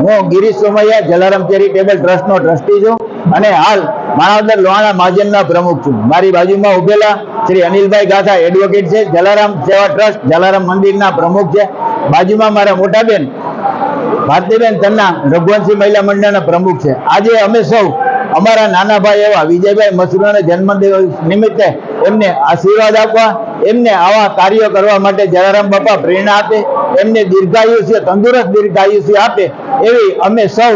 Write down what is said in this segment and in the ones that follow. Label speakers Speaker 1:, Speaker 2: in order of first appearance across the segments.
Speaker 1: હું Girish Somaiya Jalaram charitable ટ્રસ્ટનો trustee છું અને હાલ માણાવદર લોહાણા મહાજનના પ્રમુખ છું. મારી બાજુમાં ઉભેલા શ્રી અનિલભાઈ ગાથા એડવોકેટ છે, જલારામ સેવા ટ્રસ્ટ જલારામ મંદિરના પ્રમુખ છે. બાજુમાં મારા મોટા બેન ભારતીબેન તન્ના રઘુવંશી મહિલા મંડળના પ્રમુખ છે. આજે અમે સૌ અમારા નાના ભાઈ એવા વિજયભાઈ મસરૂના જન્મદિવસ નિમિત્તે એમને આશીર્વાદ આપવા, એમને આવા કાર્યો કરવા માટે જલારામ બાપા પ્રેરણા આપે, એમને દીર્ઘાયુષ્ય તંદુરસ્ત દીર્ઘાયુષ્ય આપે એવી અમે સૌ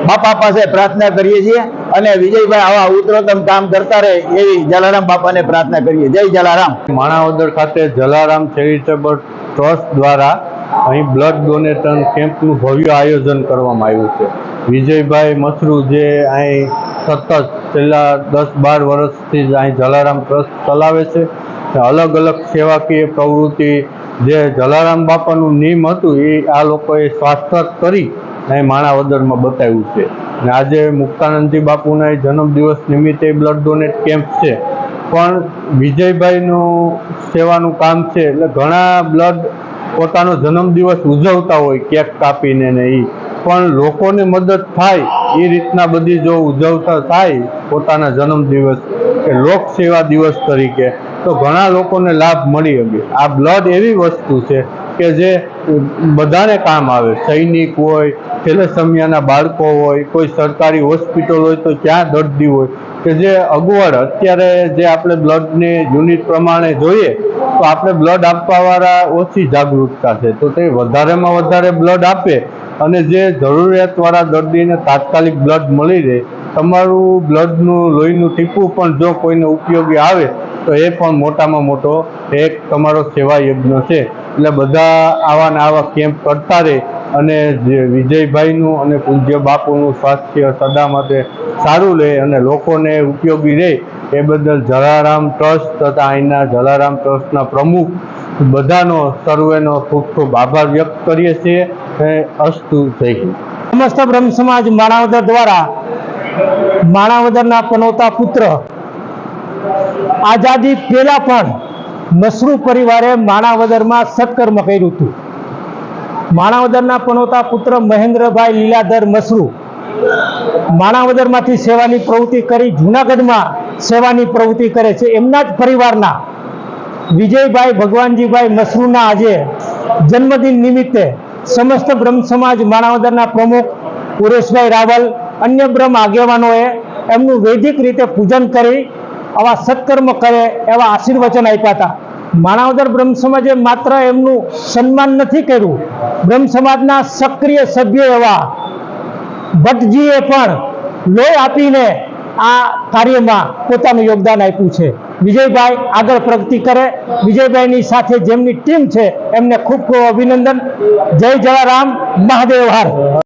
Speaker 1: બાપા પાસે પ્રાર્થના કરીએ છીએ અને વિજયભાઈ આવા ઉત્તરોત્તમ કામ કરતા રહે એવી જલારામ બાપાને પ્રાર્થના કરીએ. જય જલારામ.
Speaker 2: માણાવદર ખાતે જલારામ ચેરિટેબલ ટ્રસ્ટ દ્વારા અહીં બ્લડ ડોનેશન કેમ્પનું ભવ્ય આયોજન કરવામાં આવ્યું છે. વિજયભાઈ મસરૂ જે અહીં સતત છેલ્લા 10-12 વર્ષથી જ અહીં જલારામ ટ્રસ્ટ ચલાવે છે. અલગ અલગ સેવાકીય પ્રવૃત્તિ જે જલારામ બાપાનું નિયમ હતું એ આ લોકોએ શાશ્વત કરી અહીં માણાવદરમાં બતાવ્યું છે. અને આજે મુક્તાનંદજી બાપુના જન્મદિવસ નિમિત્તે બ્લડ ડોનેટ કેમ્પ છે. પણ વિજયભાઈનું સેવાનું કામ છે એટલે ઘણા બ્લડ પોતાનો જન્મદિવસ ઉજવતા હોય કેક કાપીને ને એ પણ લોકોને મદદ થાય એ રીતના બધી જો ઉજવતા થાય પોતાના જન્મદિવસ કે લોક સેવા દિવસ તરીકે તો ઘણા લોકોને લાભ મળી શકે. આ બ્લડ એવી વસ્તુ છે કે જે બધાને કામ આવે. સૈનિક હોય, થેલેસેમિયાના બાળકો હોય, કોઈ સરકારી હોસ્પિટલ હોય તો ક્યાં દર્દી હોય કે જે અગવડ અત્યારે જે આપણે બ્લડની યુનિટ પ્રમાણે જોઈએ તો આપણે બ્લડ આપવાવાળા ઓછી જાગૃતતા છે. તો તે વધારેમાં વધારે બ્લડ આપે અને જે જરૂરિયાતવાળા દર્દીને તાત્કાલિક બ્લડ મળી રહે. તમારું બ્લડનું લોહીનું ટીપું પણ જો કોઈને ઉપયોગી આવે તો એ પણ મોટામાં મોટો એક તમારો સેવા યજ્ઞ છે. એટલે બધા આવા ને આવા કેમ્પ કરતા રહે અને જે વિજયભાઈનું અને પૂજ્ય બાપુનું સ્વાસ્થ્ય સદા માટે સારું રહે અને લોકોને ઉપયોગી રહે એ બદલ જલારામ ટ્રસ્ટ તથા અહીંના જલારામ ટ્રસ્ટના પ્રમુખ બધાનો સર્વેનો ખૂબ ખૂબ આભાર વ્યક્ત કરીએ છીએ. અસ્તુ જય હિન્દ.
Speaker 3: સમસ્ત બ્રહ્મ સમાજ માણાવદર દ્વારા માણાવદરના પનોતા પુત્ર આઝાદી પહેલા પણ મસરૂ પરિવારે માણાવદરમાં સત્કર્મ કર્યું હતું. માણાવદરના પનોતા પુત્ર મહેન્દ્રભાઈ લીલાધર મસરૂ માણાવદરમાંથી સેવાની પ્રવૃત્તિ કરી જૂનાગઢમાં સેવાની પ્રવૃત્તિ કરે છે. એમના જ પરિવારના વિજયભાઈ ભગવાનજીભાઈ મસરૂના આજે જન્મદિન નિમિત્તે સમસ્ત બ્રહ્મ સમાજ માણાવદરના પ્રમુખ ઉરેશભાઈ રાવલ અન્ય બ્રહ્મ આગેવાનોએ એમનું વૈદિક રીતે પૂજન કરી આવા સત્કર્મ કરે એવા આશીર્વચન આપ્યા હતા. માણાવદર બ્રહ્મ સમાજે માત્ર એમનું સન્માન નથી કર્યું, બ્રહ્મ સમાજના સક્રિય સભ્ય એવા ભટ્ટજીએ પણ લોહી આપીને આ કાર્યમાં પોતાનું યોગદાન આપ્યું છે. વિજયભાઈ આગળ પ્રગતિ કરે, વિજયભાઈની સાથે જેમની ટીમ છે એમને ખૂબ ખૂબ અભિનંદન. જય જલારામ, મહાદેવ હર.